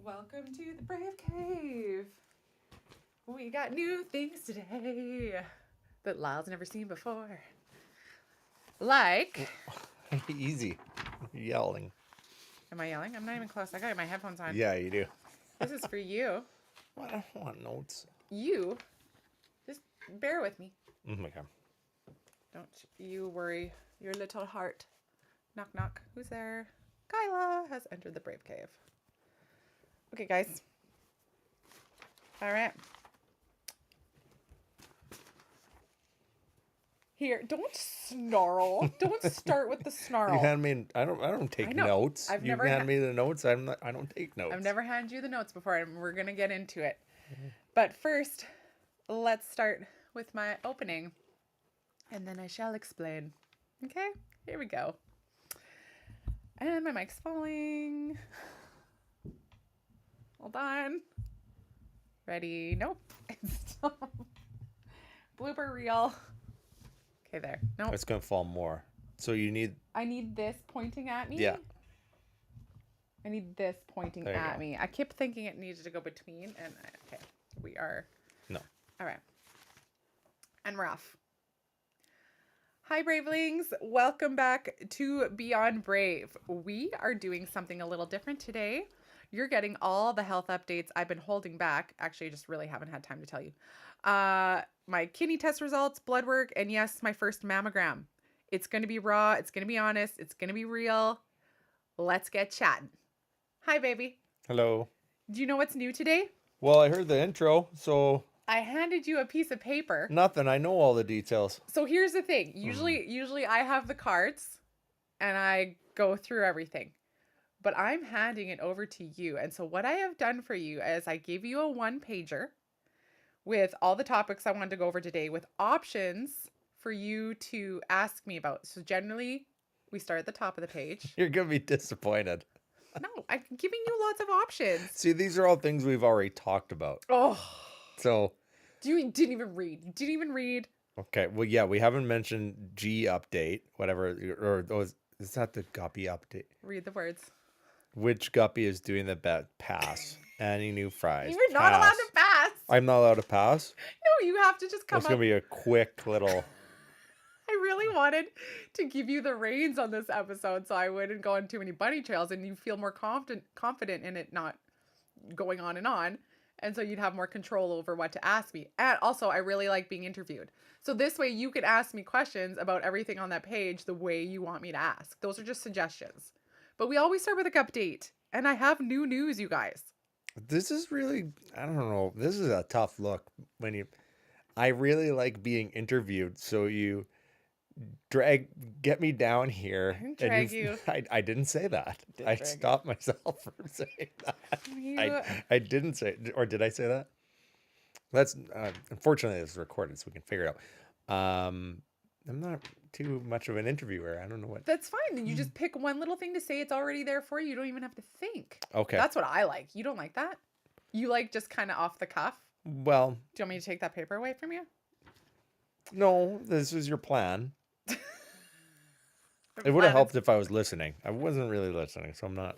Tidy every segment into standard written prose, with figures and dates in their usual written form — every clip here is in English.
Welcome to the Brave Cave. We got new things today that Lyle's never seen before. Like, Easy. You're yelling. am I yelling? I'm not even close. I got my headphones on. Yeah, you do. This is for you. I don't want notes. You, just bear with me. Okay. Don't you worry your little heart. Knock, knock. Who's there? Kyla has entered the Brave Cave. Okay, guys. All right. Here, don't snarl. Don't start with the snarl. You hand me. I don't take notes. I've you never hand me the notes. I don't take notes. I've never handed you the notes before, and we're gonna get into it. But first, let's start with my opening, and then I shall explain. Okay, here we go. And my mic's falling. Hold on. Ready? Nope. Stop. Blooper reel. Okay, there. Nope. It's gonna fall more. So you need. I need this pointing at me. Yeah. I need this pointing There you at go. me. I kept thinking it needed to go between, and okay, we are. No. All right. And we're off. Hi, Bravelings. Welcome back to Beyond Brave. We are doing something a little different today. You're getting all the health updates I've been holding back. Actually, I just really haven't had time to tell you. My kidney test results, blood work, and yes, my first mammogram. It's going to be raw. It's going to be honest. It's going to be real. Let's get chatting. Hi, baby. Hello. Do you know what's new today? Well, I heard the intro, so I handed you a piece of paper. nothing. I know all the details. So here's the thing. Usually I have the cards and I go through everything. But I'm handing it over to you. And so what I have done for you is I gave you a one-pager with all the topics I wanted to go over today with options for you to ask me about. So generally, we start at the top of the page. You're gonna be disappointed. No, I'm giving you lots of options. See, these are all things we've already talked about. Oh, So. you didn't even read. You didn't even read. Okay. Well, yeah, we haven't mentioned G update, whatever, or those. Is that the guppy update? Read the words. Which guppy is doing the best pass? Any new fries? You're not allowed to pass. I'm not allowed to pass. No, you have to just come It's up. gonna be a quick little. I really wanted to give you the reins on this episode so I wouldn't go on too many bunny trails and you feel more confident in it not going on. And so you'd have more control over what to ask me. And also, I really like being interviewed. So this way you could ask me questions about everything on that page the way you want me to ask. Those are just suggestions. But we always start with a update. And I have new news, you guys. This is really. I don't know. This is a tough look when you. I really like being interviewed, so you get me down here. I didn't drag and you. I didn't say that. Did I drag you. stopped myself from saying that. I didn't say, or did I say that? That's unfortunately it's recorded, so we can figure it out. I'm not too much of an interviewer. I don't know what. That's fine. You just pick one little thing to say. It's already there for you. You don't even have to think. Okay. That's what I like. You don't like that? You like just kind of off the cuff? Well, Do you want me to take that paper away from you? no, this is your plan. It would have helped if I was listening. I wasn't really listening, so I'm not.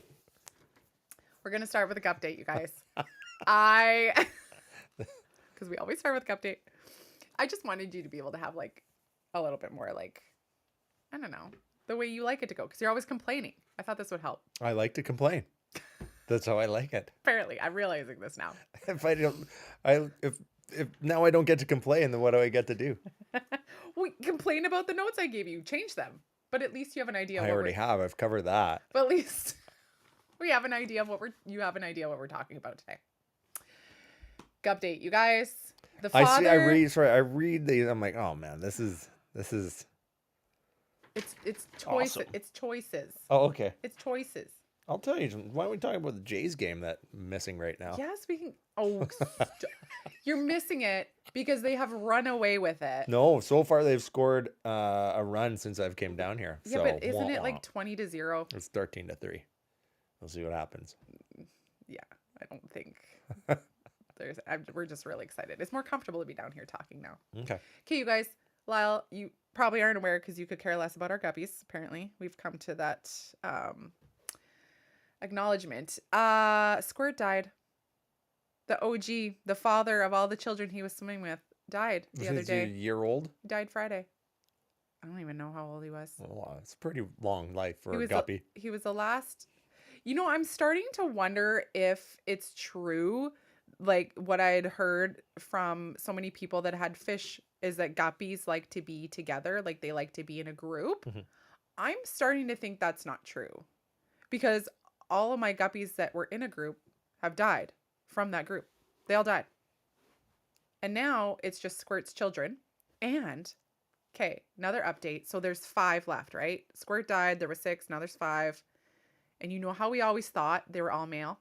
We're going to start with a update, you guys. Because we always start with a update. I just wanted you to be able to have like a little bit more like, I don't know, the way you like it to go. Because you're always complaining. I thought this would help. I like to complain. That's how I like it. Apparently, I'm realizing this now. If I don't, if now I don't get to complain, then what do I get to do? We complain about the notes I gave you. Change them. But at least you have an idea. I already have. I've covered that. But at least we have an idea of you have an idea what we're talking about today. Update, you guys. The father. I see. I read these. I'm like, oh man, this is. It's choices. Awesome. It's choices. Oh, okay. It's choices. I'll tell you. Why don't we talk about the Jays game that's missing right now? Yes, we can. Oh, you're missing it because they have run away with it. No, so far they've scored a run since I've came down here. Yeah, so, but isn't it like 20-0? It's 13-3. We'll see what happens. Yeah, I don't think we're just really excited. It's more comfortable to be down here talking now. Okay. Okay, you guys. Lyle, you probably aren't aware because you could care less about our guppies. Apparently, we've come to that acknowledgement. Squirt died. The OG, the father of all the children he was swimming with, died the other Is he a day. year old? He died Friday. I don't even know how old he was. Well, it's a pretty long life for He a was guppy. he was the last. I'm starting to wonder if it's true, like what I had heard from so many people that had fish is that guppies like to be together, like they like to be in a group. Mhm. I'm starting to think that's not true because all of my guppies that were in a group have died from that group. They all died. And now it's just Squirt's children. And, okay, another update. So there's 5 left, right? Squirt died. There were 6. Now there's 5. And you know how we always thought they were all male?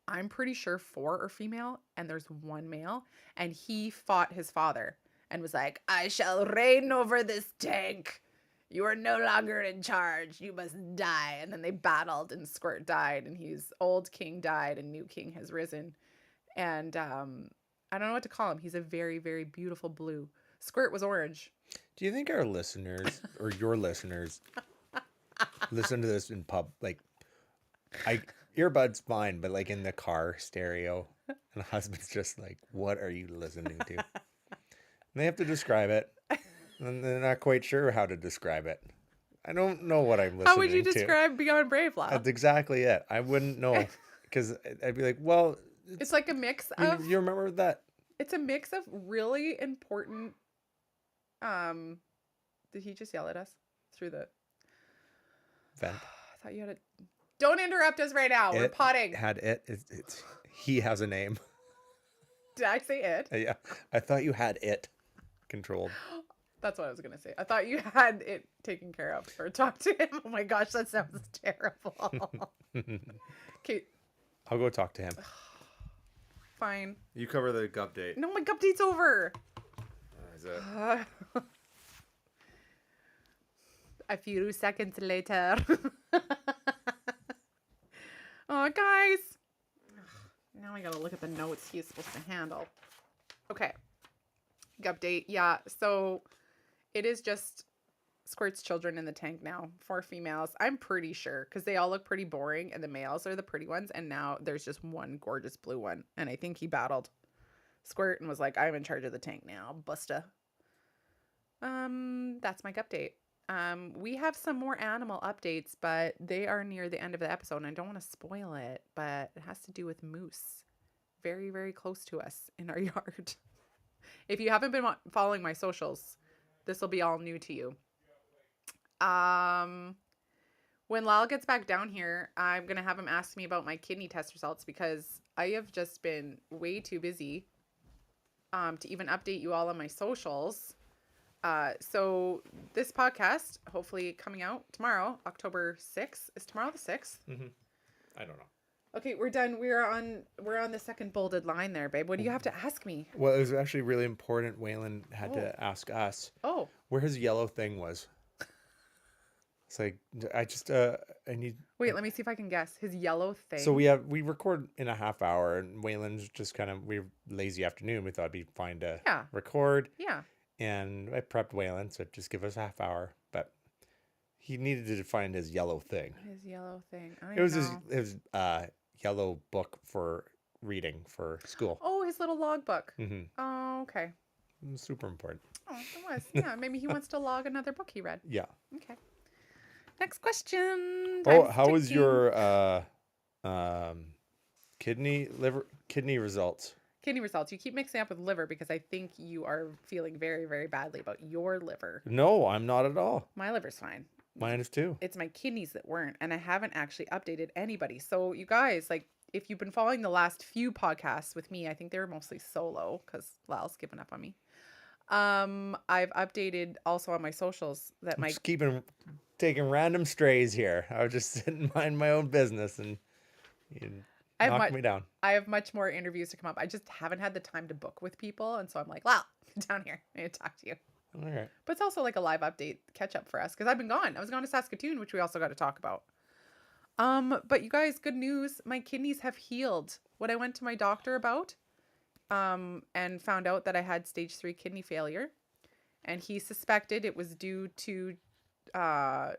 I'm pretty sure 4 are female and there's 1 male. And he fought his father and was like, I shall reign over this tank. You are no longer in charge. You must die. And then they battled and Squirt died. And he's old king died and new king has risen. And I don't know what to call him. He's a very, very beautiful blue. Squirt was orange. Do you think our listeners or your listeners listen to this in pub? Like, earbuds fine, but like in the car stereo, and the husband's just like, "What are you listening to?" And they have to describe it, and they're not quite sure how to describe it. I don't know what I'm listening to. How would you describe Beyond Brave, Lyle? That's exactly it. I wouldn't know because I'd be like, "Well, It's like a mix of. you remember that?" It's a mix of really important. Did he just yell at us through the? Vent. I thought you had a. Don't interrupt us right now. We're potting. Had it. It's he has a name. Did I say it? Yeah, I thought you had it controlled. That's what I was gonna say. I thought you had it taken care of or talked to him. Oh my gosh, that sounds terrible. Okay. I'll go talk to him. Fine. You cover the update. No, my update's over. Is it? A few seconds later. Oh, guys. Now I gotta look at the notes he's supposed to handle. Okay. Update. Yeah, so it is just Squirt's children in the tank now. 4 females. I'm pretty sure because they all look pretty boring and the males are the pretty ones. And now there's just one gorgeous blue one. And I think he battled Squirt and was like, I'm in charge of the tank now. Busta. That's my update. We have some more animal updates, but they are near the end of the episode and I don't want to spoil it, but it has to do with moose very, very close to us in our yard. If you haven't been following my socials, this will be all new to you. When Lyle gets back down here, I'm going to have him ask me about my kidney test results because I have just been way too busy to even update you all on my socials. So this podcast, hopefully coming out tomorrow, October 6th. Is tomorrow the 6th? Mm-hmm. I don't know. Okay, we're done. We're on the second bolded line there, babe. What do you have to ask me? Well, it was actually really important. Waylon had to ask us where his yellow thing was. It's like, I need. Wait, let me see if I can guess. His yellow thing. So we record in a half hour, and Waylon's just we're lazy afternoon. We thought it'd be fine to record. Yeah. And I prepped Waylon, so just give us a half hour. But he needed to find his yellow thing. His yellow thing. It was his yellow book for reading for school. Oh, his little logbook. Mm-hmm. Oh, okay. It was super important. Oh, it was. Yeah, maybe he wants to log another book he read. Yeah. Okay. Next question. How was your kidney results? Kidney results. You keep mixing up with liver because I think you are feeling very, very badly about your liver. No, I'm not at all. My liver's fine. Mine is too. It's my kidneys that weren't, and I haven't actually updated anybody. So you guys, like, if you've been following the last few podcasts with me, I think they were mostly solo because Lyle's given up on me. I've updated also on my socials that I'm just taking random strays here. I was just sitting mind my own business and you knocked me down. I have much more interviews to come up. I just haven't had the time to book with people, and so I'm like, wow, down here, I need to talk to you. All right. But it's also like a live update catch up for us because I've been gone. I was gone to Saskatoon, which we also got to talk about. But you guys, good news. My kidneys have healed. What I went to my doctor about, and found out that I had stage 3 kidney failure, and he suspected it was due to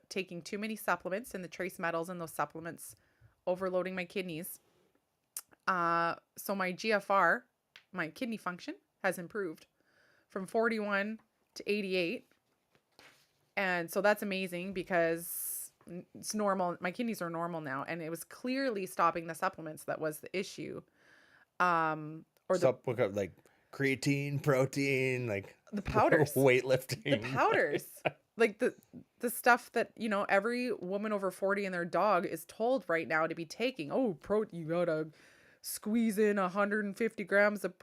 taking too many supplements, and the trace metals in those supplements overloading my kidneys. So my GFR, my kidney function, has improved from 41 to 88. And so that's amazing because it's normal. My kidneys are normal now. And it was clearly stopping the supplements that was the issue. Or like creatine, protein, like the powders, weightlifting, the powders, like the stuff that, you know, every woman over 40 and their dog is told right now to be taking. Oh, you gotta squeeze in 150 grams of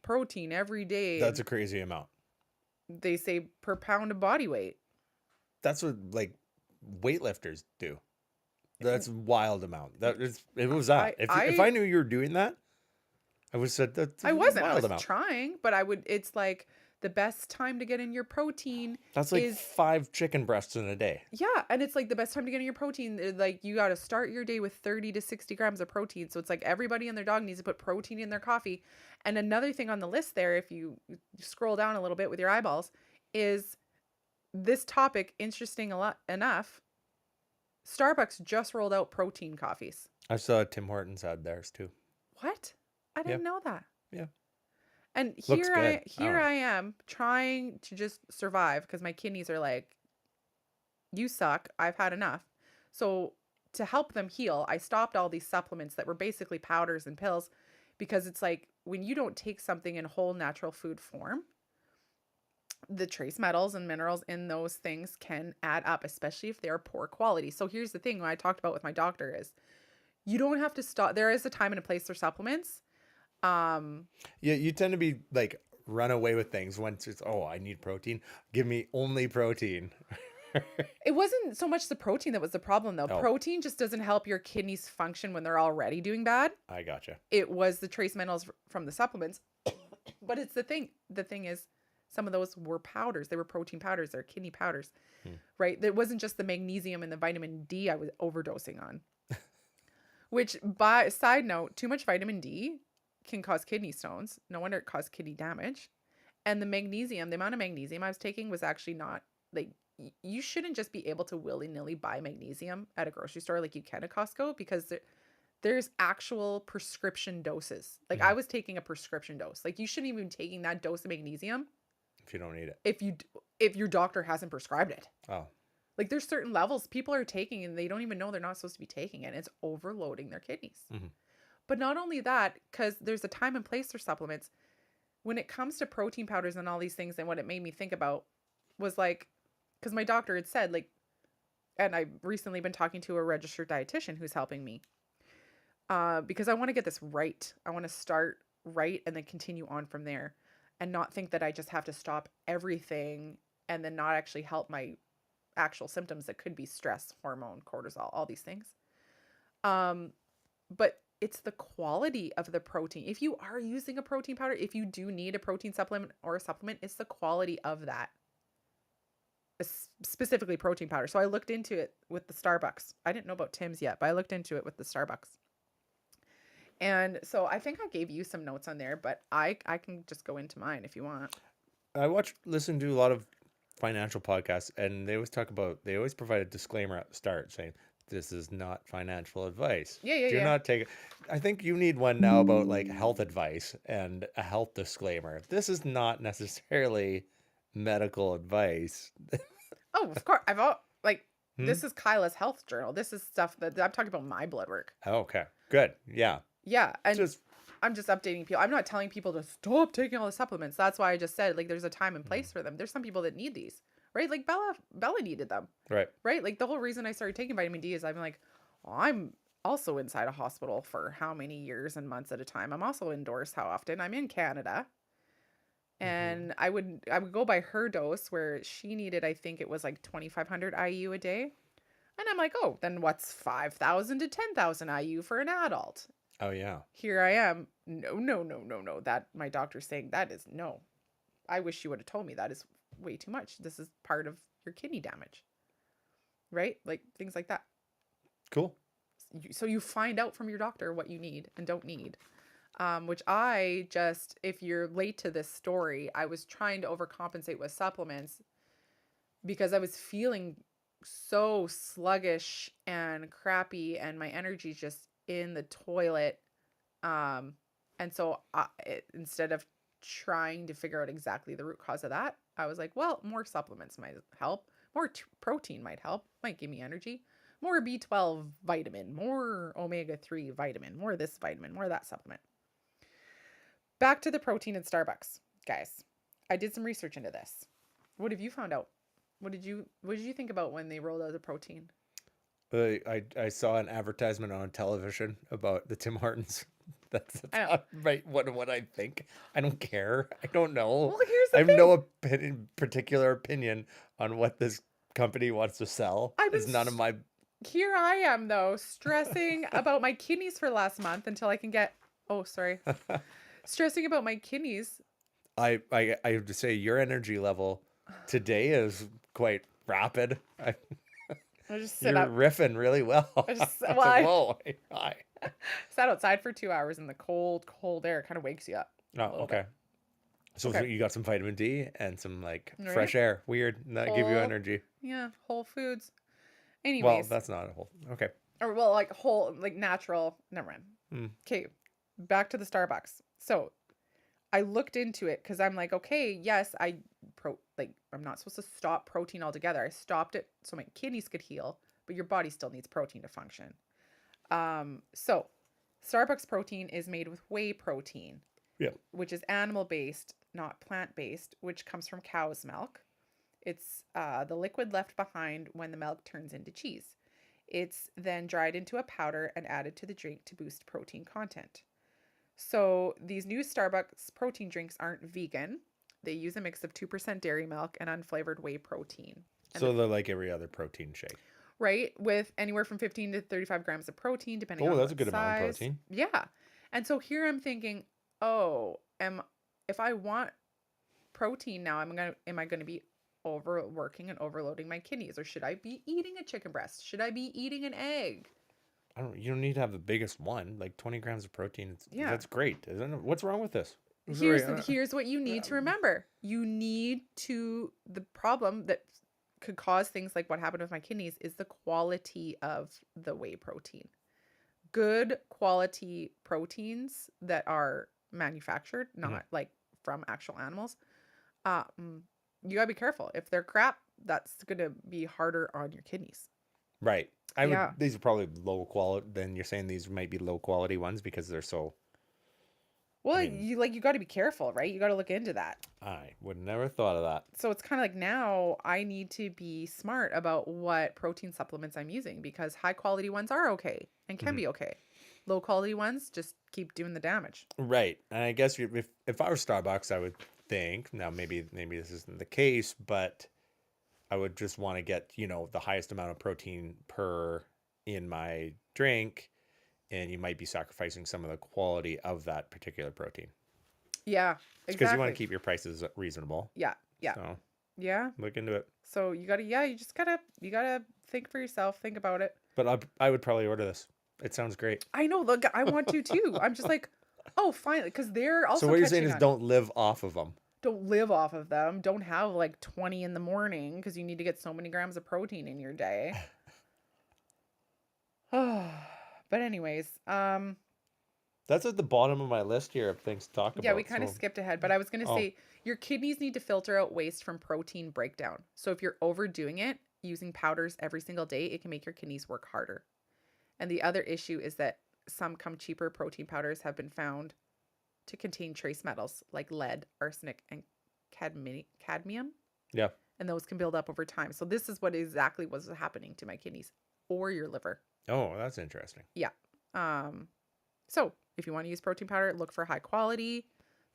protein every day. That's a crazy amount. They say per pound of body weight. That's what like weightlifters do. That's a wild amount. It was that. If I knew you were doing that, I would have said that. I wasn't. I was trying, but it's like the best time to get in your protein. That's like 5 chicken breasts in a day. Yeah. And it's like the best time to get in your protein. Like you got to start your day with 30 to 60 grams of protein. So it's like everybody and their dog needs to put protein in their coffee. And another thing on the list there, if you scroll down a little bit with your eyeballs, is this topic, interesting enough, Starbucks just rolled out protein coffees. I saw Tim Hortons had theirs too. What? I didn't know that. Yeah. And here I am trying to just survive because my kidneys are like, you suck. I've had enough. So to help them heal, I stopped all these supplements that were basically powders and pills because it's like when you don't take something in whole natural food form, the trace metals and minerals in those things can add up, especially if they're poor quality. So here's the thing, what I talked about with my doctor is you don't have to stop. There is a time and a place for supplements. Yeah, you tend to be like run away with things once it's, oh, I need protein. Give me only protein. It wasn't so much the protein that was the problem though. Oh. Protein just doesn't help your kidneys function when they're already doing bad. I gotcha. It was the trace minerals from the supplements. But it's the thing. The thing is, some of those were powders. They were protein powders. They're kidney powders, right? It wasn't just the magnesium and the vitamin D I was overdosing on. Which, by side note, too much vitamin D can cause kidney stones. No wonder it caused kidney damage. And the magnesium, the amount of magnesium I was taking was actually not, like, you shouldn't just be able to willy-nilly buy magnesium at a grocery store like you can at Costco because there's actual prescription doses. Like, I was taking a prescription dose. Like, you shouldn't even be taking that dose of magnesium if you don't need it. If your doctor hasn't prescribed it. Oh. Like there's certain levels people are taking and they don't even know they're not supposed to be taking it. It's overloading their kidneys. Mm-hmm. But not only that, because there's a time and place for supplements. When it comes to protein powders and all these things, and what it made me think about was like, because my doctor had said like, and I've recently been talking to a registered dietitian who's helping me because I want to get this right. I want to start right and then continue on from there and not think that I just have to stop everything and then not actually help my actual symptoms that could be stress, hormone, cortisol, all these things. But it's the quality of the protein. If you are using a protein powder, if you do need a protein supplement or a supplement, it's the quality of that. Specifically protein powder. So I looked into it with the Starbucks. I didn't know about Tim's yet, but I looked into it with the Starbucks. And so I think I gave you some notes on there, but I can just go into mine if you want. I listen to a lot of financial podcasts, and they always provide a disclaimer at the start saying, this is not financial advice. Yeah. Do not take it. I think you need one now about like health advice and a health disclaimer. This is not necessarily medical advice. Oh, of course. This is Kyla's health journal. This is stuff that I'm talking about my blood work. Oh, okay. Good. Yeah. Yeah. And I'm just updating people. I'm not telling people to stop taking all the supplements. That's why I just said, like, there's a time and place for them. There's some people that need these, right? Like Bella needed them. Right. Right. Like the whole reason I started taking vitamin D is I'm like, I'm also inside a hospital for how many years and months at a time. I'm also indoors how often. I'm in Canada. And I would go by her dose where she needed, I think it was like 2,500 IU a day. And I'm like, oh, then what's 5,000 to 10,000 IU for an adult? Oh, yeah. Here I am. No. That my doctor's saying that is no. I wish you would have told me that is way too much. This is part of your kidney damage. Right? Like things like that. Cool. So you find out from your doctor what you need and don't need. Which if you're late to this story, I was trying to overcompensate with supplements because I was feeling so sluggish and crappy and my energy just in the toilet. And so instead of trying to figure out exactly the root cause of that, I was like, well, more supplements might help. More protein might help. Might give me energy. More B12 vitamin, more omega-3 vitamin, more this vitamin, more that supplement. Back to the protein in Starbucks, guys. I did some research into this. What have you found out? What did you think about when they rolled out the protein? I saw an advertisement on television about the Tim Hortons. That's I know. not right. What I think. I don't care. I don't know. Well, here's the I have thing. no particular opinion on what this company wants to sell. I It's was none of my. Here I am, though, stressing about my kidneys for last month until I can get. Oh, sorry. Stressing about my kidneys. I have to say your energy level today is quite rapid. I just sit You're up. riffing really well. I just I was well, like, I whoa, hi. sat outside for 2 hours, and the cold air kind of wakes you up. Oh, little okay. bit. So Okay. you got some vitamin D and some like Right. fresh air. Weird. That give you Whole- energy. Yeah, Whole Foods. Well, Anyways, that's not a whole. Okay. or well, like whole, like natural. Never mind. Hmm. Okay, back to the Starbucks. So I looked into it because I'm like, okay, yes, I'm not supposed to stop protein altogether. I stopped it so my kidneys could heal, but your body still needs protein to function. So Starbucks protein is made with whey protein, which is animal based, not plant based, which comes from cow's milk. It's the liquid left behind when the milk turns into cheese. It's then dried into a powder and added to the drink to boost protein content. So these new Starbucks protein drinks aren't vegan. They use a mix of 2% dairy milk and unflavored whey protein. And So they're like every other protein shake. right, with anywhere from 15 to 35 grams of protein, depending on Oh, that's a what good amount of size. protein. Yeah. And so here I'm thinking, oh, if I want protein now, am I gonna be overworking and overloading my kidneys, or should I be eating a chicken breast? Should I be eating an egg? You don't need to have the biggest one. Like 20 grams of protein. Yeah. That's great. Isn't it? What's wrong with this? Here's what you need to remember. The problem that could cause things like what happened with my kidneys is the quality of the whey protein. Good quality proteins that are manufactured, not like from actual animals. You gotta be careful. If they're crap, that's gonna be harder on your kidneys. Right. These are probably low quality. Then you're saying these might be low quality ones because they're so. Well, you got to be careful, right? You got to look into that. I would never thought of that. So it's kind of like now I need to be smart about what protein supplements I'm using because high quality ones are okay and can be okay. Low quality ones just keep doing the damage. Right. And I guess if I were Starbucks, I would think, now maybe this isn't the case, but I would just want to get, the highest amount of protein per in my drink, and you might be sacrificing some of the quality of that particular protein. Yeah, exactly. Because you want to keep your prices reasonable. Yeah. So yeah. look into it. So you gotta think for yourself, think about it. But I would probably order this. It sounds great. I know, look, I want to too. I'm just like, oh, finally, because they're also. So what you're saying is don't live off of them. Don't live off of them. Don't have like 20 in the morning because you need to get so many grams of protein in your day. But anyways, that's at the bottom of my list here of things to talk about. Yeah, we kind of skipped ahead, but I was going to say your kidneys need to filter out waste from protein breakdown. So if you're overdoing it, using powders every single day, it can make your kidneys work harder. And the other issue is that some cheaper protein powders have been found to contain trace metals like lead, arsenic, and cadmium. Yeah. And those can build up over time. So this is what exactly was happening to my kidneys or your liver. Oh, that's interesting. Yeah. So if you want to use protein powder, look for high quality,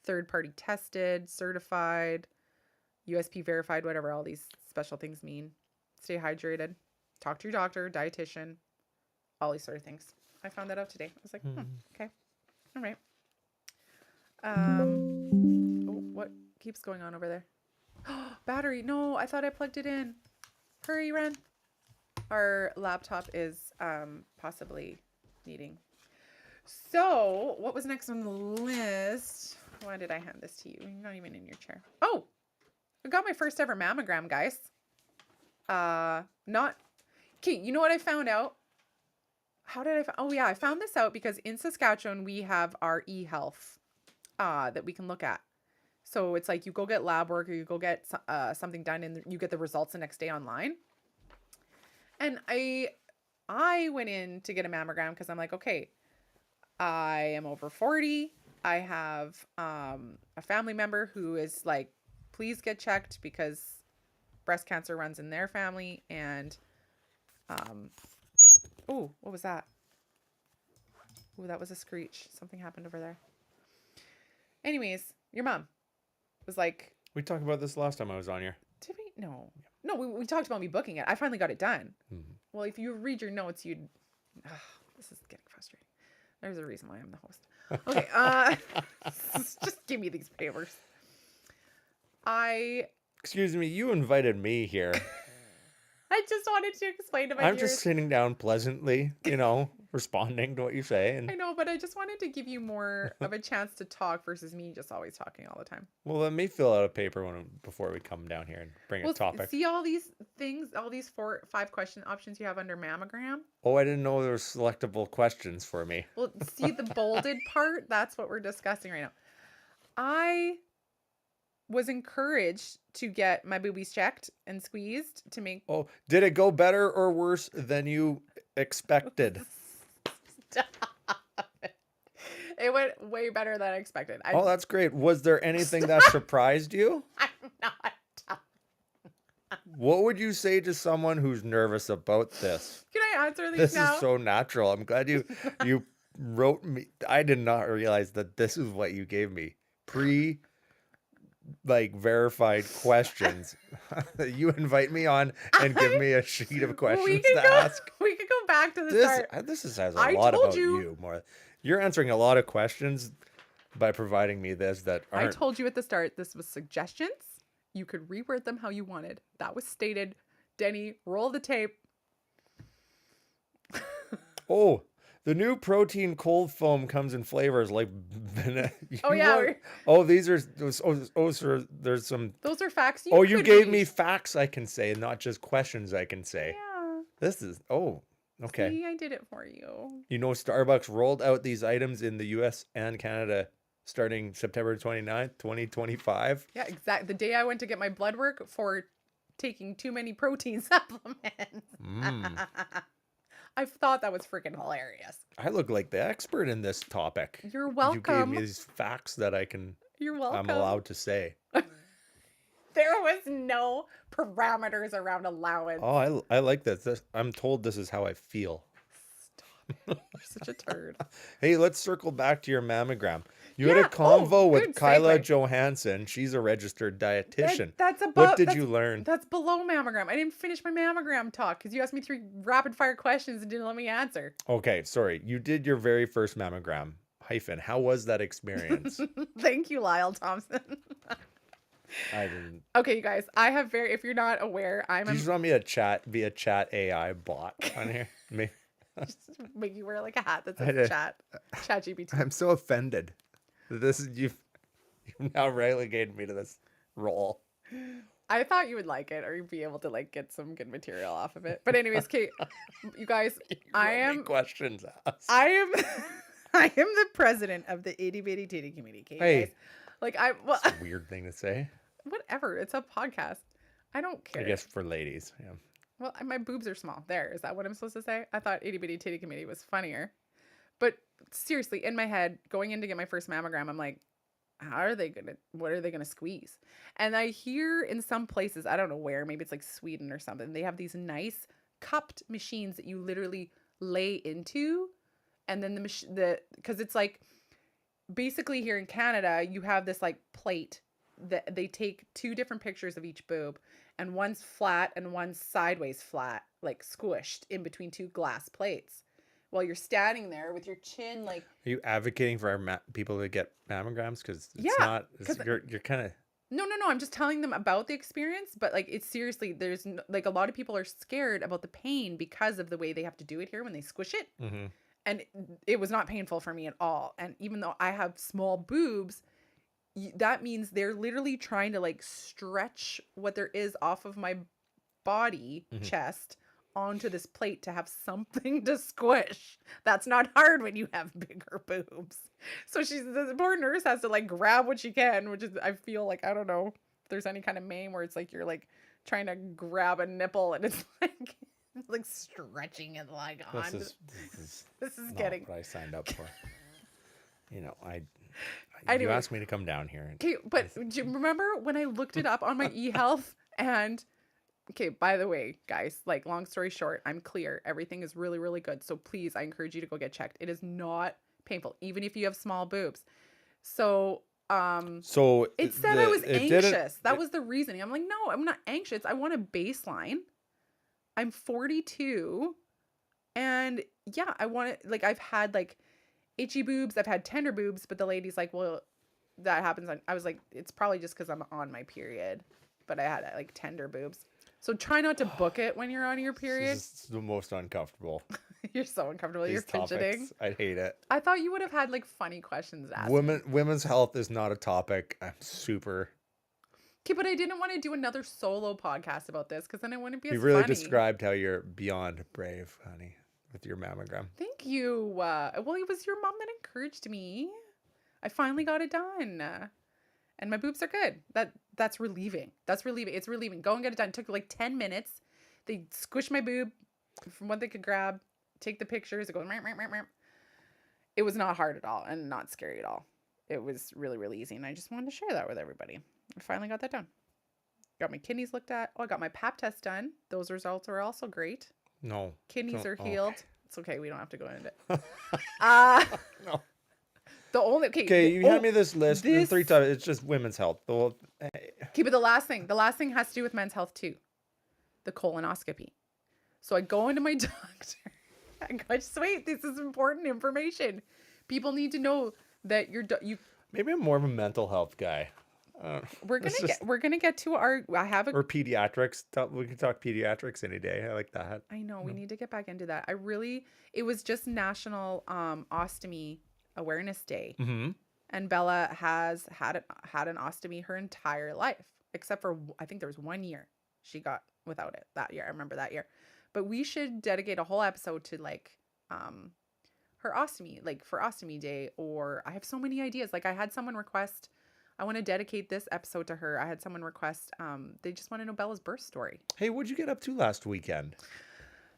third-party tested, certified, USP verified, whatever all these special things mean. Stay hydrated. Talk to your doctor, dietitian, all these sort of things. I found that out today. I was like, okay. All right. What keeps going on over there? Battery. No, I thought I plugged it in. Hurry, Ren. Our laptop is possibly needing. So, what was next on the list? Why did I hand this to you? You're not even in your chair. Oh, I got my first ever mammogram, guys. Okay, you know what I found out? how did I? Oh yeah, I found this out because in Saskatchewan we have our e-health that we can look at. So it's like you go get lab work or you go get something done and you get the results the next day online. And I went in to get a mammogram because I'm like, okay, I am over 40. I have a family member who is like, please get checked because breast cancer runs in their family. And oh, what was that? Oh, that was a screech. Something happened over there. Anyways, your mom was like, We talked about this last time I was on here. did we? No. No, we talked about me booking it. I finally got it done. Mm-hmm. Well, if you read your notes, you'd... this is getting frustrating. There's a reason why I'm the host. Okay, just give me these papers. Excuse me, you invited me here. I just wanted to explain to my I'm viewers. just sitting down pleasantly, responding to what you say. I know, but I just wanted to give you more of a chance to talk versus me just always talking all the time. Well, let me fill out a paper before we come down here and bring a topic. See all these things, all these 5 question options you have under mammogram? Oh, I didn't know there were selectable questions for me. Well, see the bolded part? That's what we're discussing right now. I was encouraged to get my boobies checked and squeezed to make... Oh, did it go better or worse than you expected? Stop it. It went way better than I expected. Oh, that's great. Was there anything that surprised you? I'm not. What would you say to someone who's nervous about this? Can I answer these This now? is so natural. I'm glad you wrote me. I did not realize that this is what you gave me. Verified questions. You invite me on and give me a sheet of questions to ask. We could go back to the start. This says a lot about you. More, you're answering a lot of questions by providing me this that aren't. I told you at the start this was suggestions. You could reword them how you wanted. That was stated. Denny, roll the tape. Oh, the new protein cold foam comes in flavors like. Oh yeah. These are. So there's some. Those are facts. You gave me facts I can say, not just questions I can say. Yeah. This is. Oh, okay. See, I did it for you. Starbucks rolled out these items in the U.S. and Canada starting September 29th, 2025. Yeah, exactly. The day I went to get my blood work for taking too many protein supplements. I thought that was freaking hilarious. I look like the expert in this topic. You're welcome. You gave me these facts that I can. You're welcome. I'm allowed to say. There was no parameters around allowance. Oh, I like this. I'm told this is how I feel. Stop. You're such a turd. Hey, let's circle back to your mammogram. You had a convo with Kyla Johansson. She's a registered dietitian. That's above. What did you learn? That's below mammogram. I didn't finish my mammogram talk because you asked me 3 rapid fire questions and didn't let me answer. Okay, sorry. You did your very first mammogram. How was that experience? Thank you, Lyle Thompson. I didn't. Okay, you guys. I have if you're not aware, Do you just want me to be a chat AI bot on here? Me? Just make you wear like a hat that says chat GPT. I'm so offended. You've now relegated me to this role. I thought you would like it or you'd be able to like get some good material off of it. But anyways, Kate, you guys, I am questions asked. I am the president of the Itty Bitty Titty Committee, Kate. Hey, guys. It's a weird thing to say. Whatever. It's a podcast. I don't care. I guess for ladies, yeah. Well, my boobs are small. Is that what I'm supposed to say? I thought Itty Bitty Titty Committee was funnier. But seriously, in my head, going in to get my first mammogram, I'm like, what are they gonna squeeze? And I hear in some places, I don't know where, maybe it's like Sweden or something, they have these nice cupped machines that you literally lay into, and then because it's like, basically here in Canada, you have this like plate that they take 2 different pictures of each boob, and one's flat and one's sideways flat, like squished in between 2 glass plates. While you're standing there with your chin like... Are you advocating for our people to get mammograms? Because you're kind of... No, I'm just telling them about the experience, but like it's seriously, there's like a lot of people are scared about the pain because of the way they have to do it here when they squish it. Mm-hmm. And it was not painful for me at all. And even though I have small boobs, that means they're literally trying to like stretch what there is off of my body, chest, onto this plate to have something to squish. That's not hard when you have bigger boobs. So the poor nurse has to like grab what she can, which is, I feel like, I don't know if there's any kind of meme where it's like you're like trying to grab a nipple and it's like stretching it like on. This is not getting what I signed up for. You know, Anyway. you asked me to come down here. Okay, but do you remember when I looked it up on my eHealth and okay, by the way, guys, like long story short, I'm clear. Everything is really, really good. So please, I encourage you to go get checked. It is not painful, even if you have small boobs. So it said I was anxious. That was the reasoning. I'm like, no, I'm not anxious. I want a baseline. I'm 42. And yeah, I want it. Like I've had like itchy boobs. I've had tender boobs, but the lady's like, well, that happens. I was like, it's probably just because I'm on my period, but I had like tender boobs. So try not to book it when you're on your period. This is the most uncomfortable. You're so uncomfortable. You're fidgeting. I hate it. I thought you would have had like funny questions to ask. Women's health is not a topic. I'm super. Okay, but I didn't want to do another solo podcast about this because then it wouldn't be as You really funny. described how you're beyond brave, honey, with your mammogram. Thank you. Well, it was your mom that encouraged me. I finally got it done. And my boobs are good. That's relieving. That's relieving. It's relieving. Go and get it done. It took like 10 minutes. They squished my boob from what they could grab, take the pictures. It goes, meow, meow, meow, meow. It was not hard at all and not scary at all. It was really, really easy. And I just wanted to share that with everybody. I finally got that done. Got my kidneys looked at. Oh, I got my pap test done. Those results are also great. No. Kidneys are healed. It's okay. We don't have to go into it. No. The only okay, you hand me this list and 3 times. It's just women's health. Okay, but the last thing has to do with men's health too. The colonoscopy. So I go into my doctor. I go, just wait. This is important information. People need to know that you. Maybe I'm more of a mental health guy. We're gonna get to our. I have or pediatrics. We can talk pediatrics any day. I like that. I know we need to get back into that. It was just National Ostomy Awareness Day, and Bella has had an ostomy her entire life, except for I think there was 1 year she got without it that year. I remember that year, but we should dedicate a whole episode to like her ostomy, like for Ostomy Day. Or I have so many ideas. Like I had someone request, I want to dedicate this episode to her. I had someone request, they just want to know Bella's birth story. Hey, what'd you get up to last weekend?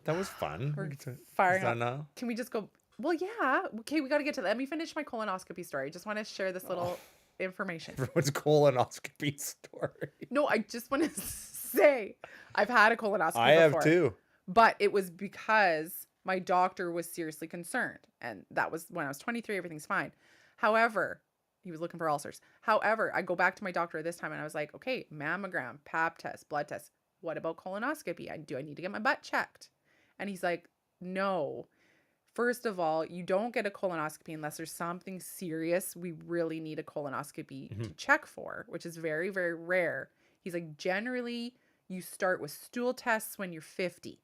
That was fun. We're firing up. Now? Can we just go? Well, yeah. Okay, we got to get to that. Let me finish my colonoscopy story. Just want to share this little information. Everyone's colonoscopy story. No, I just want to say I've had a colonoscopy before. I have too. But it was because my doctor was seriously concerned. And that was when I was 23, everything's fine. However, he was looking for ulcers. However, I go back to my doctor this time and I was like, okay, mammogram, pap test, blood test. What about colonoscopy? Do I need to get my butt checked? And he's like, no. First of all, you don't get a colonoscopy unless there's something serious we really need a colonoscopy to check for, which is very, very rare. He's like, generally, you start with stool tests when you're 50.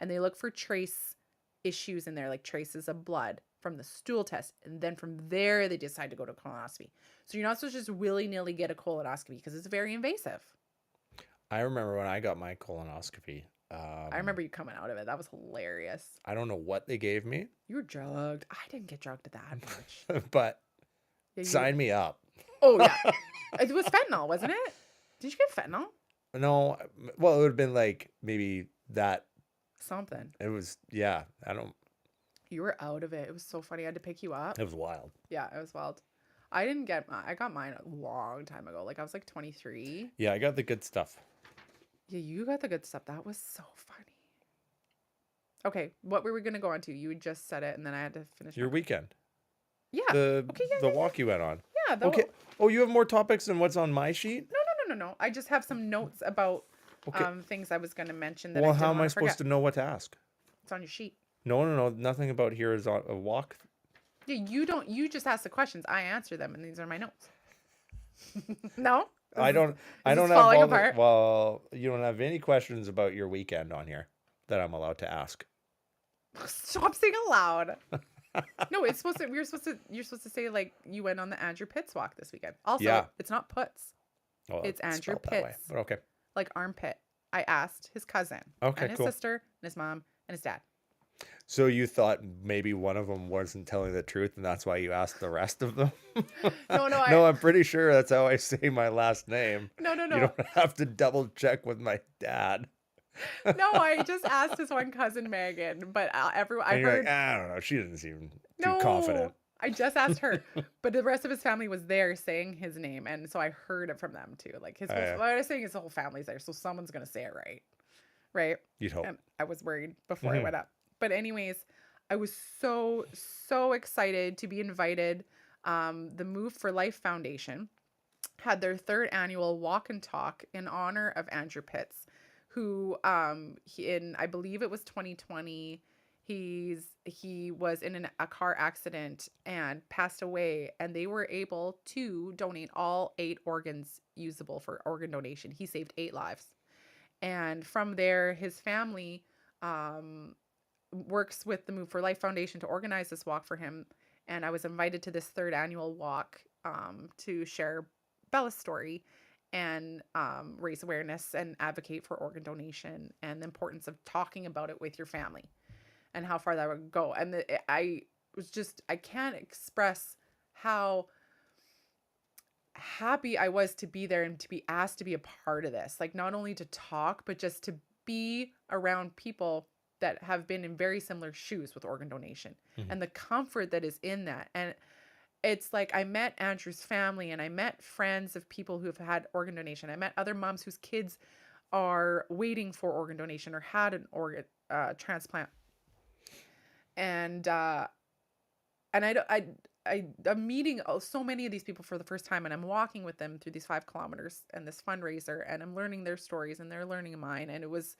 And they look for trace issues in there, like traces of blood from the stool test. And then from there, they decide to go to colonoscopy. So you're not supposed to just willy-nilly get a colonoscopy because it's very invasive. I remember when I got my colonoscopy. I remember you coming out of it. That was hilarious. I don't know what they gave me. You were drugged. I didn't get drugged that much. But sign me up. Oh, yeah. It was fentanyl, wasn't it? Did you get fentanyl? No. Well, it would have been like maybe that. Something. It was, yeah. You were out of it. It was so funny. I had to pick you up. It was wild. Yeah, it was wild. I got mine a long time ago. Like I was like 23. Yeah, I got the good stuff. Yeah, you got the good stuff. That was so funny. Okay, what were we going to go on to? You just said it, and then I had to finish. Your weekend. Yeah. The walk you went on. Yeah. Okay. Oh, you have more topics than what's on my sheet? No. I just have some notes about things I was going to mention. That well, how am I supposed to know what to ask? It's on your sheet. No. Nothing about here is on a walk. Yeah, you don't. You just ask the questions. I answer them, and these are my notes. No. I don't have all well, you don't have any questions about your weekend on here that I'm allowed to ask. Stop saying aloud. No, it's supposed to. You're supposed to say like you went on the Andrew Pitts walk this weekend. Also, It's not Putz. Well, it's Andrew Pitts. But okay. Like armpit. I asked his cousin Okay, and his cool. sister and his mom and his dad. So you thought maybe one of them wasn't telling the truth, and that's why you asked the rest of them? No, no, No, I'm pretty sure that's how I say my last name. no, no, You no. don't have to double check with my dad. No, I just asked his one cousin Megan, but I And you're like, heard I don't know. She doesn't seem too no. confident. I just asked her, but the rest of his family was there saying his name, and so I heard it from them too. Like his Oh, whole, yeah. what I was saying, his whole family's there, so someone's gonna say it right, right? You'd hope. And I was worried before I Hmm. went up, but anyways, I was so excited to be invited. The Move for Life Foundation had their third annual walk and talk in honor of Andrew Pitts, who in I believe it was 2020, he was in a car accident and passed away, and they were able to donate all 8 organs usable for organ donation. He saved 8 lives. And from there, his family um, works with the Move for Life Foundation to organize this walk for him. And I was invited to this third annual walk to share Bella's story and raise awareness and advocate for organ donation and the importance of talking about it with your family and how far that would go. And I was just, I can't express how happy I was to be there and to be asked to be a part of this. Like, not only to talk, but just to be around people that have been in very similar shoes with organ donation Hmm. and the comfort that is in that. And it's like I met Andrew's family and I met friends of people who have had organ donation. I met other moms whose kids are waiting for organ donation or had an organ transplant. And and I'm meeting so many of these people for the first time, and I'm walking with them through these 5 kilometers and this fundraiser, and I'm learning their stories and they're learning mine. And it was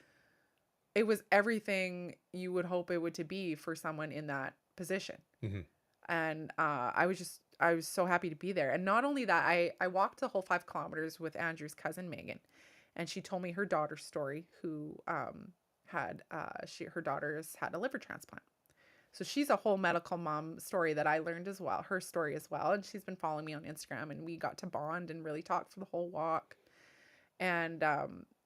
everything you would hope it would to be for someone in that position. Hmm. And I was so happy to be there. And not only that, I walked the whole 5 kilometers with Andrew's cousin Megan, and she told me her daughter's story, who had her daughter's had a liver transplant. So she's a whole medical mom story that I learned as well, her story as well. And she's been following me on Instagram, and we got to bond and really talk for the whole walk. And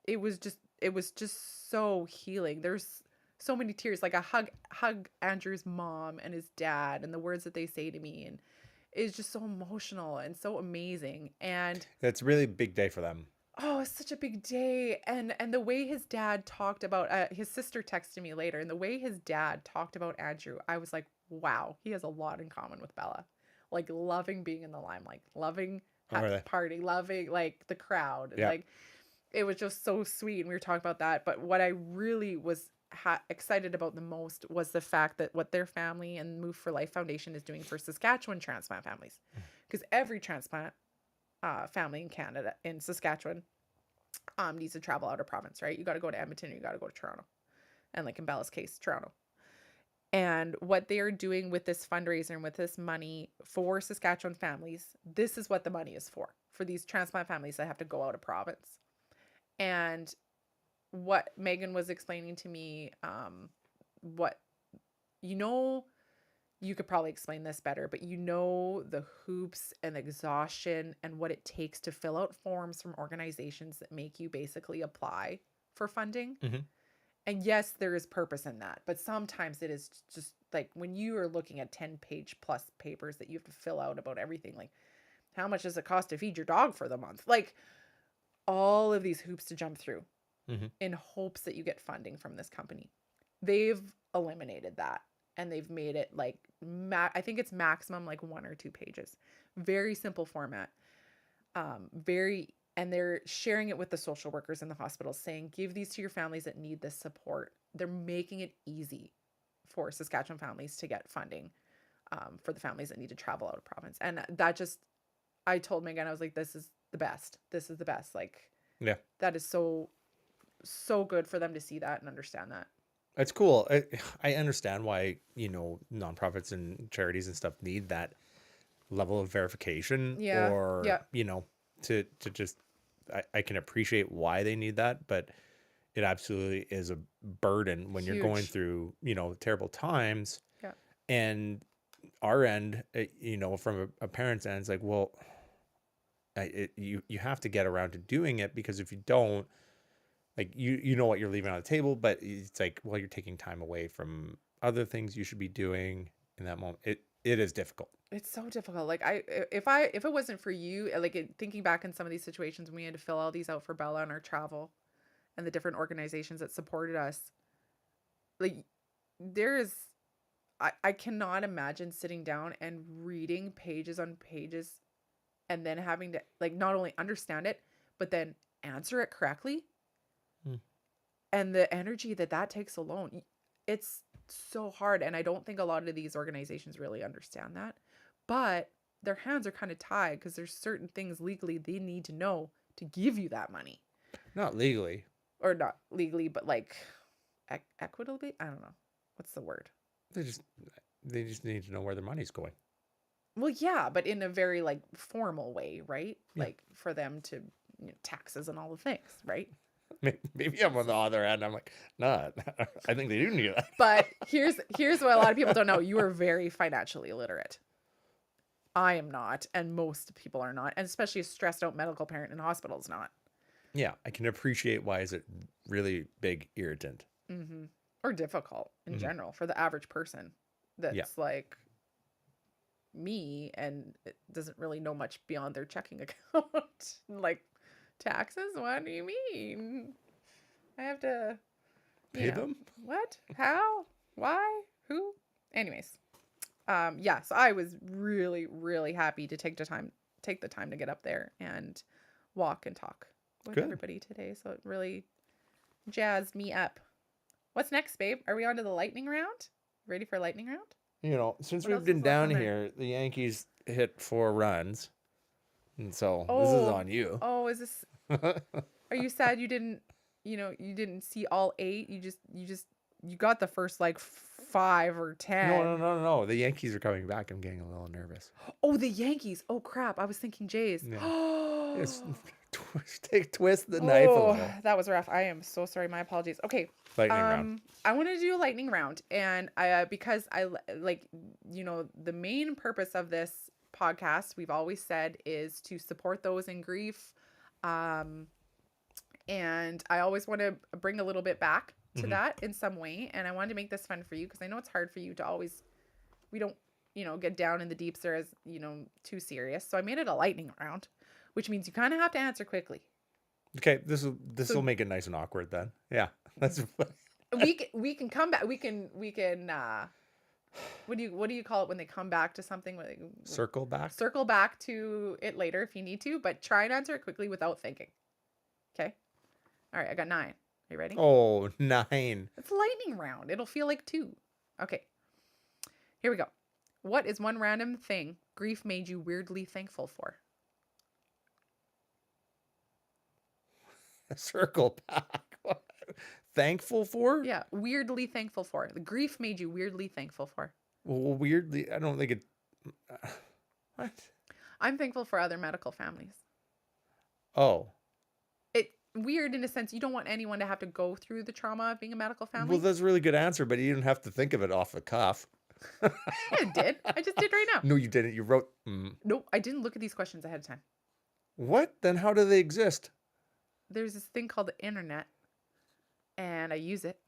it was just so healing. There's so many tears. Like, I hug Andrew's mom and his dad and the words that they say to me, and it's just so emotional and so amazing. And It's a really big day for them. oh, it's such a big day. And the way his dad talked about his sister texted me later, and the way his dad talked about Andrew, I was like, wow, he has a lot in common with Bella. Like, loving being in the limelight, loving Oh, really? party, loving like the crowd. Yeah. Like, it was just so sweet, and we were talking about that. But what I really was excited about the most was the fact that what their family and Move for Life Foundation is doing for Saskatchewan transplant families, because every transplant family in Canada, in Saskatchewan, needs to travel out of province, right? You got to go to Edmonton, you got to go to Toronto, and like in Bella's case, Toronto. And what they are doing with this fundraiser and with this money for Saskatchewan families, this is what the money is for these transplant families that have to go out of province. And what Megan was explaining to me, what, you know, you could probably explain this better, but the hoops and exhaustion and what it takes to fill out forms from organizations that make you basically apply for funding. Hmm. And yes, there is purpose in that, but sometimes it is just like when you are looking at 10-page plus papers that you have to fill out about everything, like how much does it cost to feed your dog for the month? Like, all of these hoops to jump through Hmm. in hopes that you get funding from this company. They've eliminated that, and they've made it like I think it's maximum like 1 or 2 pages. Very simple format. And they're sharing it with the social workers in the hospitals, saying, give these to your families that need this support. They're making it easy for Saskatchewan families to get funding for the families that need to travel out of province. And that just, I told Megan, I was like, this is the best. This is the best. Like, Yeah. that is so good for them to see that and understand that. It's cool. I understand why, nonprofits and charities and stuff need that level of verification, Yeah. or, Yeah. to just, I can appreciate why they need that, but it absolutely is a burden when you're going Huge. through, terrible times. Yeah. And our end, from a parent's end, it's like, well, you have to get around to doing it, because if you don't, like you know what you're leaving on the table, but it's like, well, you're taking time away from other things you should be doing in that moment. It is difficult. It's so difficult. Like if it wasn't for you, thinking back in some of these situations when we had to fill all these out for Bella on our travel and the different organizations that supported us, like there is, I cannot imagine sitting down and reading pages on pages and then having to like not only understand it, but then answer it correctly. Hmm. And the energy that takes alone, it's so hard. And I don't think a lot of these organizations really understand that. But their hands are kind of tied because there's certain things legally they need to know to give you that money. Not legally. Or not legally, but like equitably. I don't know. What's the word? They just need to know where their money's going. Well, yeah, but in a very like formal way, right? Yeah. Like for them to taxes and all the things, right? Maybe I'm on the other end. I'm like, nah, I think they do need that. But here's what a lot of people don't know. You are very financially illiterate. I am not, and most people are not, and especially a stressed out medical parent in hospital is not. Yeah, I can appreciate why is it really big irritant. Mm-hmm. Or difficult in general for the average person that's like me and it doesn't really know much beyond their checking account. Like taxes? What do you mean? I have to pay them? What? How? Why? Who? Anyways. So I was really, really happy to take the time to get up there and walk and talk with everybody today. So it really jazzed me up. What's next, babe? Are we on to the lightning round? Ready for lightning round? Since we've been down here, the Yankees hit 4 runs. And so this is on you. Oh, is this are you sad you didn't see all 8? You got the first like 5 or 10. No. The Yankees are coming back. I'm getting a little nervous. Oh, the Yankees. Oh crap. I was thinking Jays. Yeah. Yes. Twist the knife a little. That was rough. I am so sorry. My apologies. Okay. Lightning round. I want to do a lightning round, and because I like the main purpose of this podcast, we've always said, is to support those in grief, and I always want to bring a little bit back to that in some way, and I wanted to make this fun for you because I know it's hard for you to always. We don't get down in the deeps or as too serious, so I made it a lightning round, which means you kind of have to answer quickly. Okay, this will make it nice and awkward then. Yeah, that's. we can come back. We can. What do you call it when they come back to something? Circle back. Circle back to it later if you need to, but try and answer it quickly without thinking. Okay. All right, I got 9. Are you ready? Oh, 9. It's a lightning round. It'll feel like 2. Okay. Here we go. What is one random thing grief made you weirdly thankful for? Circle back. Thankful for? Yeah, weirdly thankful for. The grief made you weirdly thankful for. Well, weirdly, I don't think it. What? I'm thankful for other medical families. Oh. It weird in a sense. You don't want anyone to have to go through the trauma of being a medical family. Well, that's a really good answer, but you didn't have to think of it off the cuff. Yeah, I did. I just did right now. No, you didn't. You wrote. Nope, I didn't look at these questions ahead of time. What? Then how do they exist? There's this thing called the internet, and I use it.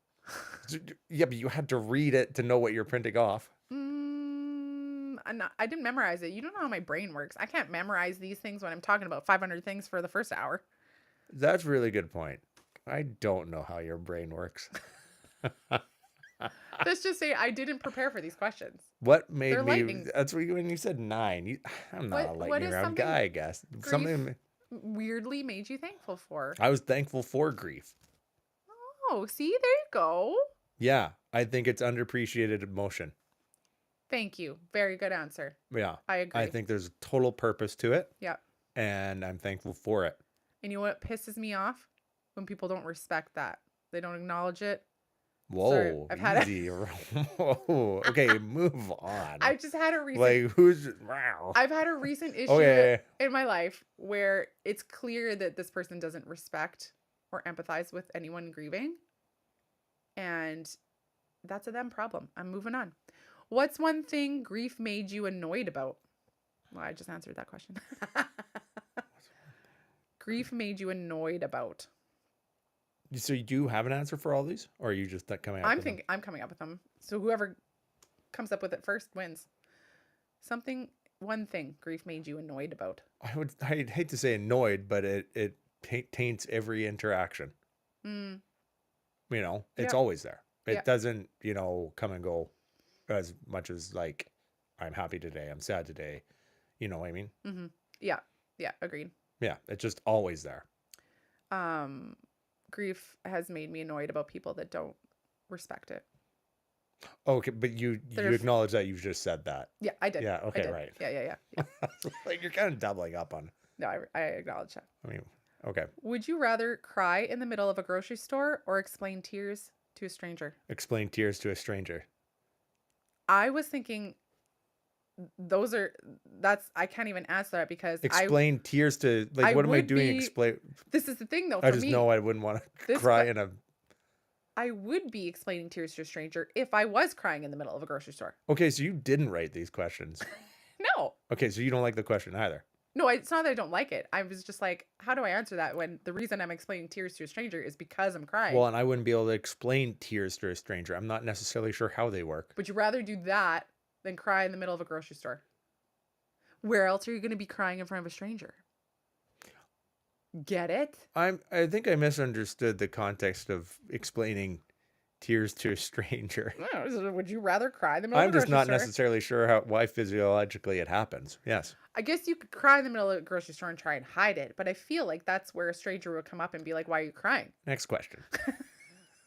Yeah, but you had to read it to know what you're printing off. I didn't memorize it. You don't know how my brain works. I can't memorize these things when I'm talking about 500 things for the first hour. That's a really good point. I don't know how your brain works. Let's just say I didn't prepare for these questions. What made They're me? lightning. That's when you said 9. I'm not a lightning round guy, I guess. Something weirdly made you thankful for. I was thankful for grief. Oh, see, there you go. Yeah, I think it's underappreciated emotion. Thank you. Very good answer. Yeah, I agree. I think there's a total purpose to it. Yeah. And I'm thankful for it. And you know what pisses me off? When people don't respect that. They don't acknowledge it. Whoa, sorry, I've had easy. Whoa, okay, move on. I've just had a recent. Like who's? Wow. I've had a recent issue in my life where it's clear that this person doesn't respect or empathize with anyone grieving, and that's a them problem. I'm moving on. What's one thing grief made you annoyed about? Well, I just answered that question. Grief made you annoyed about. So you do have an answer for all these, or are you just coming up with them? I'm coming up with them. So whoever comes up with it first wins. One thing grief made you annoyed about. I'd hate to say annoyed, but it taints every interaction. Mm, You know, it's yeah, always there. It yeah. doesn't, come and go as much as like I'm happy today, I'm sad today. You know what I mean? Mm-hmm. Yeah, yeah, agreed. Yeah, it's just always there. Um, Grief has made me annoyed about people that don't respect it. Okay, but you They're acknowledge that you've just said that. Yeah, I did. Yeah, I okay, did. right. Yeah. Like you're kind of doubling up on. No, I acknowledge that. I mean, okay. Would you rather cry in the middle of a grocery store or explain tears to a stranger? Explain tears to a stranger. I was thinking those are that's I can't even answer that because Explain tears to like I what am I would doing? be Explain. this is the thing though I for just me. know I wouldn't want to This cry que- in a. I would be explaining tears to a stranger if I was crying in the middle of a grocery store. Okay, so you didn't write these questions. No. Okay, so you don't like the question either. No, it's not that I don't like it. I was just like, how do I answer that when the reason I'm explaining tears to a stranger is because I'm crying? Well, and I wouldn't be able to explain tears to a stranger. I'm not necessarily sure how they work. Would you rather do that than cry in the middle of a grocery store? Where else are you going to be crying in front of a stranger? Get it? I think I misunderstood the context of explaining tears to a stranger. No, would you rather cry in the middle I'm of a just grocery not store? necessarily sure why physiologically it happens. Yes. I guess you could cry in the middle of a grocery store and try and hide it, but I feel like that's where a stranger would come up and be like, "Why are you crying?" Next question.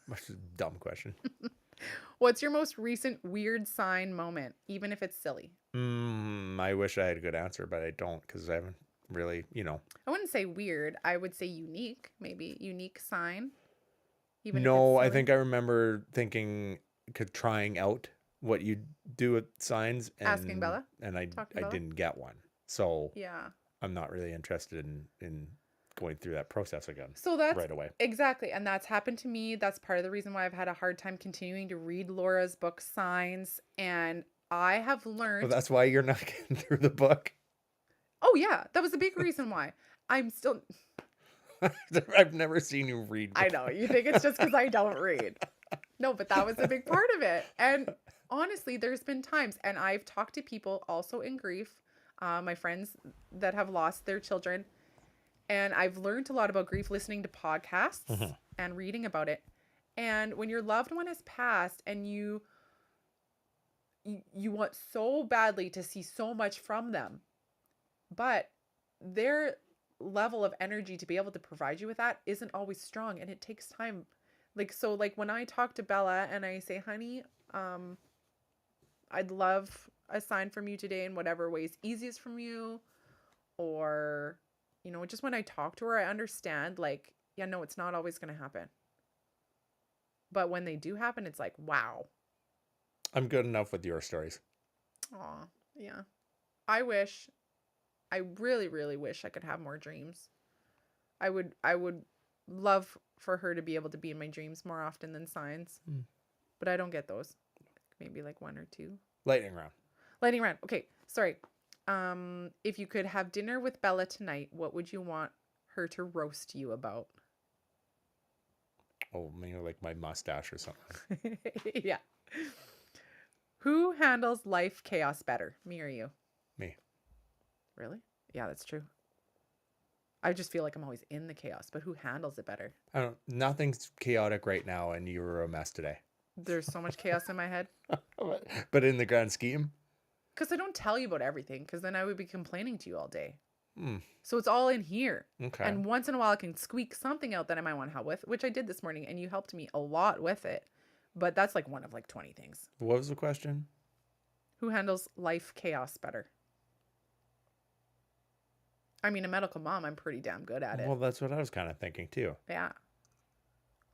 That's a dumb question. What's your most recent weird sign moment, even if it's silly? I wish I had a good answer, but I don't because I haven't really, I wouldn't say weird. I would say unique, maybe unique sign, even if it's No, I silly. think I remember thinking, trying out what you do with signs, Asking and Bella, I talking I Bella. didn't get one, so Yeah. I'm not really interested in going through that process again So that's right away. exactly, and that's happened to me. That's part of the reason why I've had a hard time continuing to read Laura's book Signs, and I have Well, learned. that's why you're not getting through the book. Oh yeah, that was a big reason why. I'm still. I've never seen you read. I know you think it's just because I don't read. No, but that was a big part of it. And honestly, there's been times, and I've talked to people also in grief, my friends that have lost their children, and I've learned a lot about grief listening to podcasts Mhm. and reading about it. And when your loved one has passed, and you want so badly to see so much from them, but their level of energy to be able to provide you with that isn't always strong, and it takes time. Like when I talk to Bella and I say, honey, I'd love a sign from you today in whatever ways easiest from you, or just when I talk to her, I understand, like, yeah, no, it's not always going to happen, but when they do happen, it's like, wow. I'm good enough with your stories. Aw, yeah. I really, really wish I could have more dreams. I would love for her to be able to be in my dreams more often than signs. But I don't get those. Maybe like one or two. Lightning round. Lightning round. Okay, sorry. If you could have dinner with Bella tonight, what would you want her to roast you about? Oh, maybe like my mustache or something. Yeah. Who handles life chaos better, me or you? Me. Really? Yeah, that's true. I just feel like I'm always in the chaos, but who handles it better? I don't. Nothing's chaotic right now, and you were a mess today. There's so much chaos in my head. But in the grand scheme, Because I don't tell you about everything, because then I would be complaining to you all day. Hmm. So it's all in here. Okay. And once in a while, I can squeak something out that I might want help with, which I did this morning, and you helped me a lot with it. But that's like one of like 20 things. What was the question? Who handles life chaos better? I mean, a medical mom, I'm pretty damn good at it. Well, that's what I was kind of thinking too. Yeah.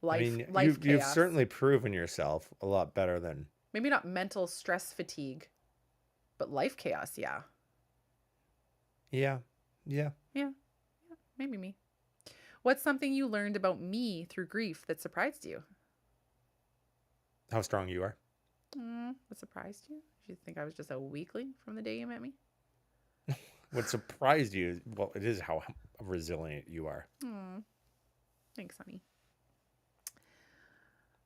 I mean, Life you've chaos. certainly proven yourself a lot better than. Maybe not mental stress fatigue, but life chaos, yeah. Yeah. Yeah. Maybe me. What's something you learned about me through grief that surprised you? How strong you are. What surprised you? Did you think I was just a weakling from the day you met me? What surprised you? Well, it is how resilient you are. Thanks, honey.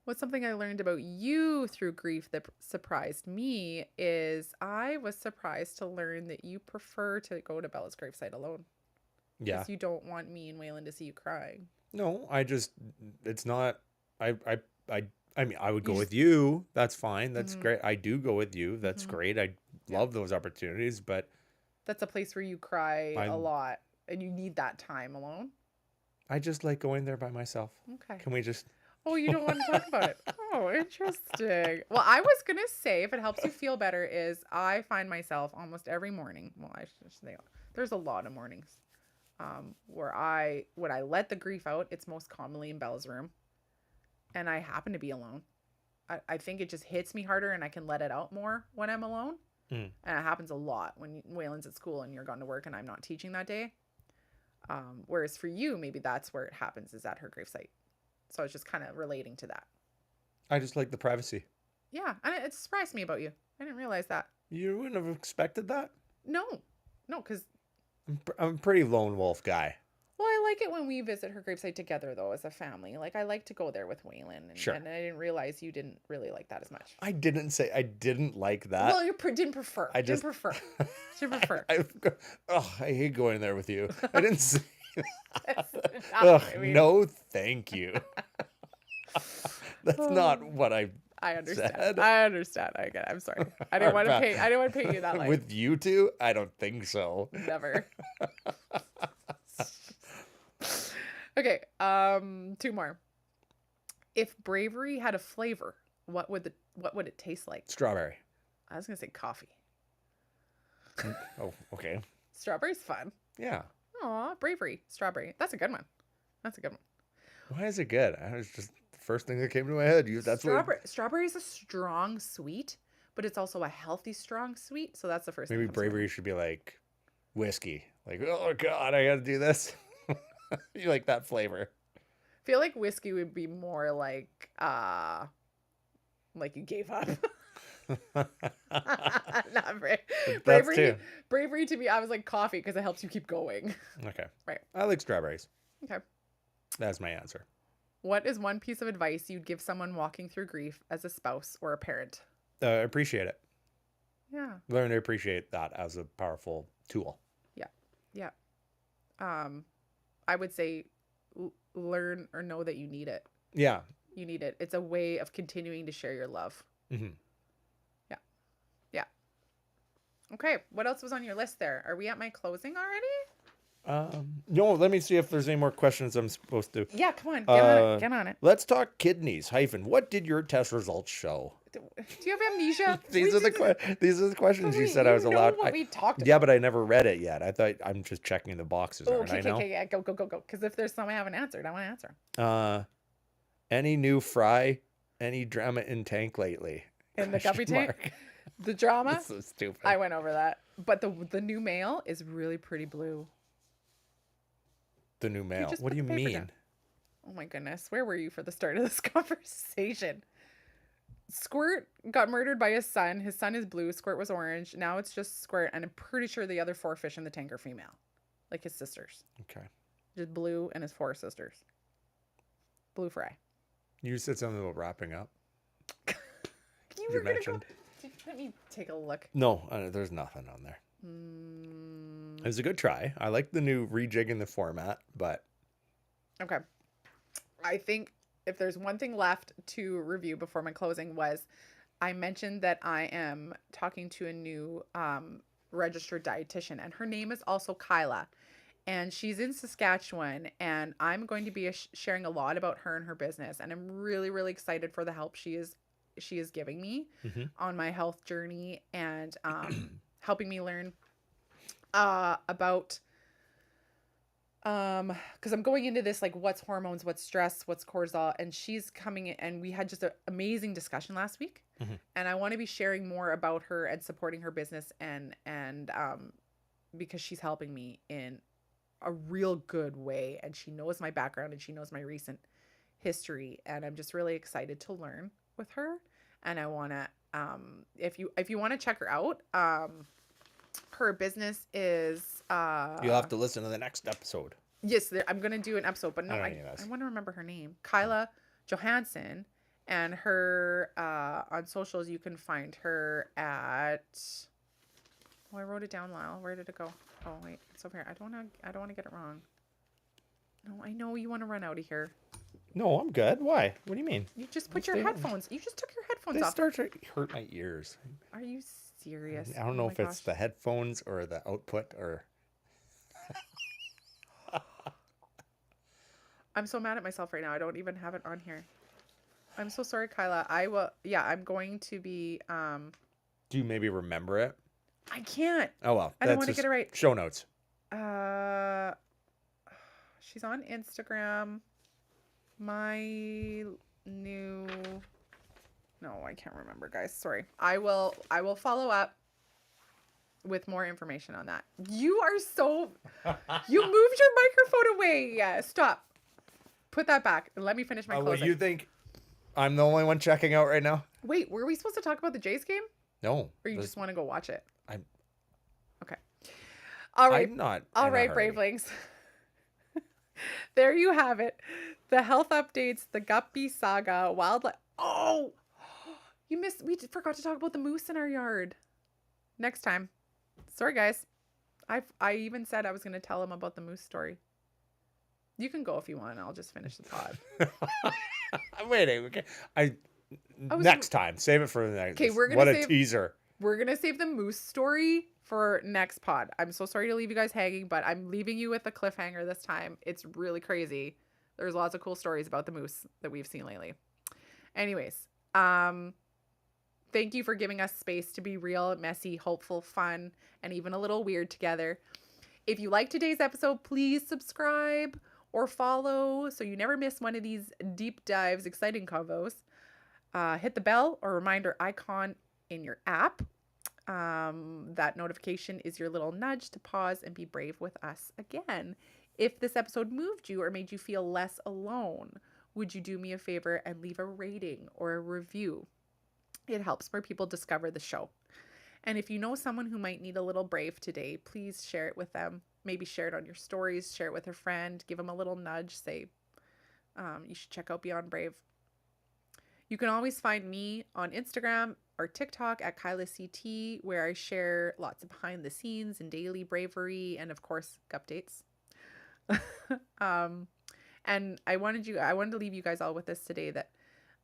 What's something I learned about you through grief that surprised me is I was surprised to learn that you prefer to go to Bella's gravesite alone Yeah. because you don't want me and Waylon to see you crying. No, it's not, I, I, I, I mean, I would go You just, with you. That's fine. That's hmm great. I do go with you. That's hmm great. I yeah, love those opportunities, but that's a place where you cry I, a lot and you need that time alone. I just like going there by myself. Okay. Can we just, Oh, you don't want to talk about it. Oh, interesting. Well, I was going to say, if it helps you feel better, is I find myself almost every morning. Well, I should say there's a lot of mornings where when I let the grief out, it's most commonly in Bella's room. And I happen to be alone. I think it just hits me harder and I can let it out more when I'm alone. mm, And it happens a lot when Waylon's at school and you're gone to work and I'm not teaching that day. Whereas for you, maybe that's where it happens is at her gravesite. So I was just kind of relating to that. I just like the privacy. Yeah, and it surprised me about you. I didn't realize that. You wouldn't have expected that. No, because I'm a pretty lone wolf guy. well, I like it when we visit her gravesite together though as a family. Like I like to go there with Waylon, Sure. and I didn't realize you didn't really like that as much. I didn't say I didn't like that. Well, you didn't prefer. I just Didn't prefer. Didn't prefer. I hate going there with you. I didn't say That's that. not Ugh, what I mean. no, thank you. That's not what I I understand. said. I understand. I get it. I'm sorry. I didn't want to pay. I didn't want to pay you that light. With you two, I don't think so. Never. Okay. Two more. If bravery had a flavor, what would it taste like? Strawberry. I was gonna say coffee. Oh, okay. Strawberry's fun. Yeah. Aw, bravery. Strawberry. That's a good one. That's a good one. Why is it good? I was just the first thing that came to my head. That's what. Strawberry is a strong sweet, but it's also a healthy strong sweet. So that's the first Maybe thing. bravery should be like whiskey. Like, oh God, I got to do this. You like that flavor? I feel like whiskey would be more like you gave up. Not bravery. too. Bravery to me, I was like coffee because it helps you keep going. Okay. Right. I like strawberries. Okay. That's my answer. What is one piece of advice you'd give someone walking through grief as a spouse or a parent? Appreciate it. Yeah. Learn to appreciate that as a powerful tool. Yeah. Yeah. I would say learn or know that you need it. Yeah. You need it. It's a way of continuing to share your love. Mm-hmm. Yeah. Yeah. Okay. What else was on your list there? Are we at my closing already? No, let me see if there's any more questions I'm supposed to. Yeah, come on. Get on it. Get on it. Let's talk kidneys. What did your test results show? Do you have amnesia? These are the questions you said I was allowed. What we talked about. Yeah, but I never read it yet. I thought I'm just checking the boxes. Oh, Aren't I now? okay. Yeah, go. Because if there's some I haven't answered, I want to answer. Any new fry? Any drama in tank lately? In the coffee Question tank? mark. The drama? That's so stupid. I went over that. But the new mail is really pretty blue. The new mail. just What put do you the paper mean? down. Oh my goodness. Where were you for the start of this conversation? Squirt got murdered by his son. His son is blue. Squirt was orange. Now it's just Squirt. And I'm pretty sure the other 4 fish in the tank are female. Like his sisters. Okay. Just blue and his 4 sisters. Blue fry. You said something about wrapping up. You You were going to go. mentioned. Let me take a look. No, there's nothing on there. It was a good try. I like the new rejigging the format, but Okay. I think if there's one thing left to review before my closing was I mentioned that I am talking to a new registered dietitian, and her name is also Kyla, and she's in Saskatchewan, and I'm going to be sharing a lot about her and her business, and I'm really, really excited for the help she is giving me on my health journey and helping me learn about because I'm going into this like what's hormones, what's stress, what's cortisol, and she's coming in, and we had just an amazing discussion last week, and I want to be sharing more about her and supporting her business and because she's helping me in a real good way, and she knows my background and she knows my recent history, and I'm just really excited to learn with her. And I want to if you want to check her out, her business is you'll have to listen to the next episode. Yes, I'm going to do an episode, but no, I know want to remember her name. Kyla Johansson, And her on socials, you can find her at. Oh, I wrote it down, Lyle. Where did it go? Oh wait, it's over here. I don't want to get it wrong. No, I know you want to run out of here. No, I'm good. Why? What do you mean? You just put your headphones. You just took your headphones They off. start to hurt my ears. Are you serious? I don't know if it's the headphones or the output or. I'm so mad at myself right now. I don't even have it on here. I'm so sorry, Kyla. I will. Yeah, I'm going to be. Do you maybe remember it? I can't. Oh well. I don't want to get it right. Show notes. She's on Instagram. My new. No, I can't remember, guys. Sorry. I will follow up with more information on that. You are so. You moved your microphone away. Yeah, stop. Put that back and let me finish my closing. Well, you think I'm the only one checking out right now? Wait, were we supposed to talk about the Jays game? No. Or you just want to go watch it? I'm. Okay. All right. I'm not. All right, Bravelings. There you have it. The health updates, the Guppy saga, wildlife. Oh, you missed. We forgot to talk about the moose in our yard. Next time. Sorry, guys. I even said I was going to tell them about the moose story. You can go if you want. I'll just finish the pod. I'm waiting. Okay. Next time. Save it for the next. Okay, we're gonna What a teaser. We're going to save the moose story for next pod. I'm so sorry to leave you guys hanging, but I'm leaving you with a cliffhanger this time. It's really crazy. There's lots of cool stories about the moose that we've seen lately. Anyways, thank you for giving us space to be real, messy, hopeful, fun, and even a little weird together. If you like today's episode, please subscribe or follow so you never miss one of these deep dives, exciting convos. Hit the bell or reminder icon in your app. That notification is your little nudge to pause and be brave with us again. If this episode moved you or made you feel less alone, would you do me a favor and leave a rating or a review? It helps more people discover the show. And if you know someone who might need a little brave today, please share it with them. Maybe share it on your stories, share it with a friend, give them a little nudge, say, you should check out Beyond Brave. You can always find me on Instagram or TikTok at KylaCT, where I share lots of behind the scenes and daily bravery and, of course, updates. And I wanted to leave you guys all with this today, that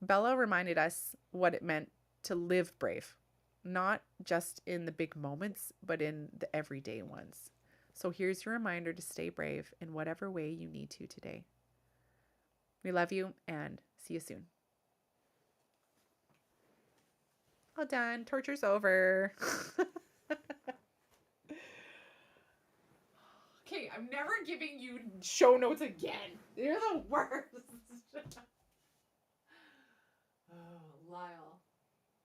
Bella reminded us what it meant to live brave, not just in the big moments, but in the everyday ones. So here's your reminder to stay brave in whatever way you need to today. We love you and see you soon. All done. Torture's over. Okay, I'm never giving you show notes again. They're the worst. Oh, Lyle.